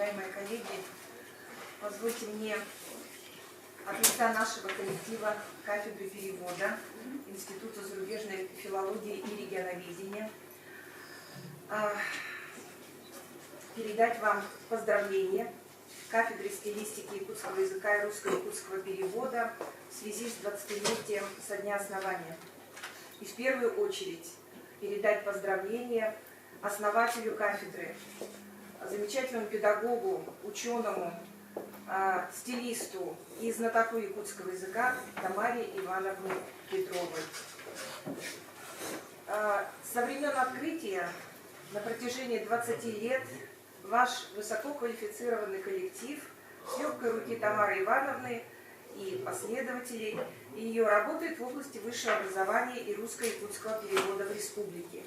уважаемые коллеги, позвольте мне от лица нашего коллектива кафедры перевода Института зарубежной филологии и регионоведения передать вам поздравления кафедры стилистики якутского языка и русско-якутского перевода в связи с 20-летием со дня основания. И в первую очередь передать поздравления основателю кафедры, замечательному педагогу, ученому, стилисту и знатоку якутского языка Тамаре Ивановне Петровой. Со времен открытия на протяжении 20 лет ваш высококвалифицированный коллектив с легкой руки Тамары Ивановны и последователей ее работает в области высшего образования и русско-якутского перевода в республике.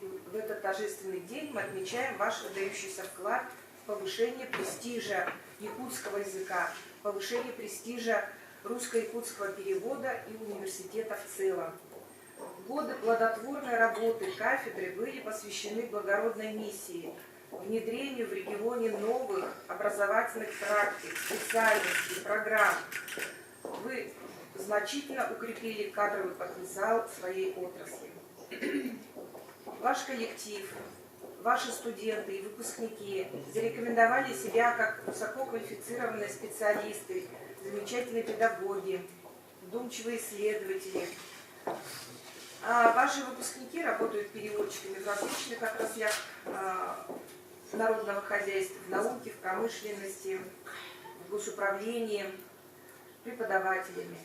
В этот торжественный день мы отмечаем ваш выдающийся вклад в повышение престижа якутского языка, повышение престижа русско-якутского перевода и университета в целом. Годы плодотворной работы кафедры были посвящены благородной миссии – внедрению в регионе новых образовательных практик, специальностей, программ. Вы значительно укрепили кадровый потенциал своей отрасли. Ваш коллектив, ваши студенты и выпускники зарекомендовали себя как высококвалифицированные специалисты, замечательные педагоги, вдумчивые исследователи. Ваши выпускники работают переводчиками в различных отраслях народного хозяйства, в науке, в промышленности, в госуправлении, преподавателями.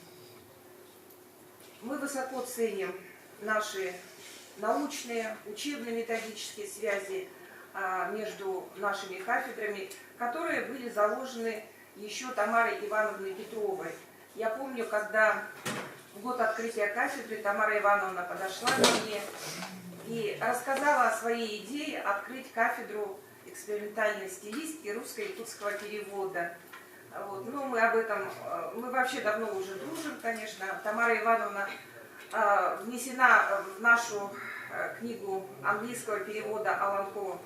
Мы высоко ценим наши научные, учебно-методические связи между нашими кафедрами, которые были заложены еще Тамарой Ивановной Петровой. Я помню, когда в год открытия кафедры Тамара Ивановна подошла ко мне и рассказала о своей идее открыть кафедру экспериментальной стилистики русско-якутского перевода. Вот. Ну, мы об этом, мы вообще давно уже дружим, конечно. Тамара Ивановна внесена в нашу книгу английского перевода Аланко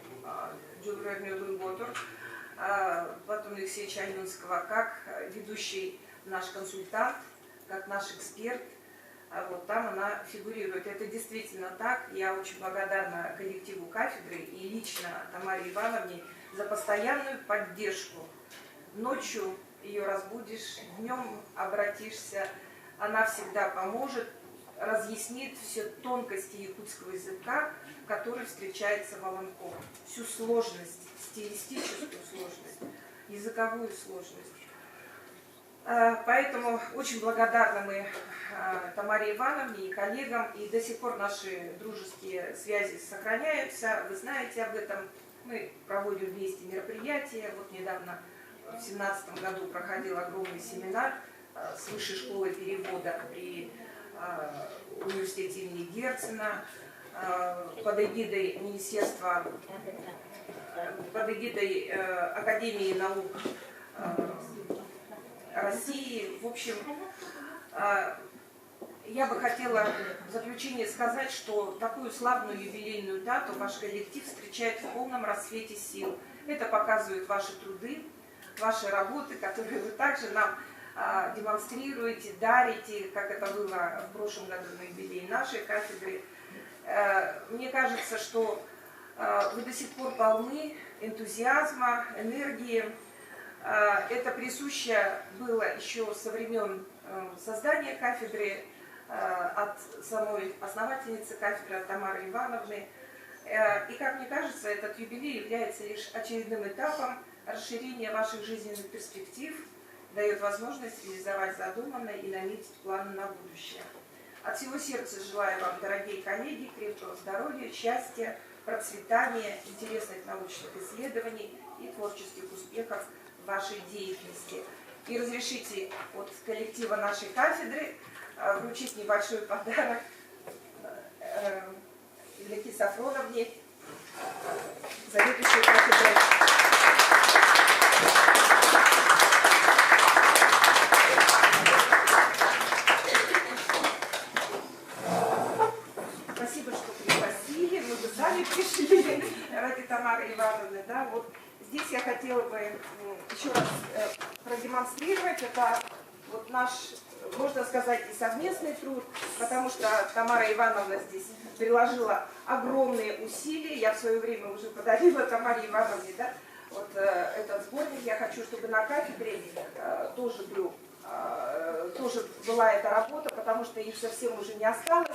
Платона Алексеевича Альминского как ведущий наш консультант, как наш эксперт. Вот там она фигурирует. Это действительно так. Я очень благодарна коллективу кафедры и лично Тамаре Ивановне за постоянную поддержку. Ночью ее разбудишь, днем обратишься, она всегда поможет, разъяснит все тонкости якутского языка, который встречается в Аланко. Всю сложность, стилистическую сложность, языковую сложность. Поэтому очень благодарны мы Тамаре Ивановне и коллегам, и до сих пор наши дружеские связи сохраняются. Вы знаете об этом. Мы проводим вместе мероприятия. Вот недавно, в 2017 году, проходил огромный семинар с Высшей школой перевода при университете имени Герцена под эгидой Министерства, под эгидой Академии наук России. В общем, я бы хотела в заключение сказать, что такую славную юбилейную дату ваш коллектив встречает в полном расцвете сил. Это показывают ваши труды, ваши работы, которые вы также нам демонстрируете, дарите, как это было в прошлом году на юбилей нашей кафедры. Мне кажется, что вы до сих пор полны энтузиазма, энергии. Это присуще было еще со времен создания кафедры от самой основательницы кафедры, от Тамары Ивановны. И, как мне кажется, этот юбилей является лишь очередным этапом расширения ваших жизненных перспектив, дает возможность реализовать задуманное и наметить планы на будущее. От всего сердца желаю вам, дорогие коллеги, крепкого здоровья, счастья, процветания, интересных научных исследований и творческих успехов в вашей деятельности. И разрешите от коллектива нашей кафедры вручить небольшой подарок Евдокии Сафроновне, заведующей кафедрой. Спасибо, что пригласили. Мы бы сами пришли ради Тамары Ивановны. Да, вот здесь я хотела бы еще раз продемонстрировать. Это вот наш, можно сказать, и совместный труд, потому что Тамара Ивановна здесь приложила огромные усилия. Я в свое время уже подарила Тамаре Ивановне, да, вот этот сборник. Я хочу, чтобы на кафедре тоже была эта работа, потому что их совсем уже не осталось.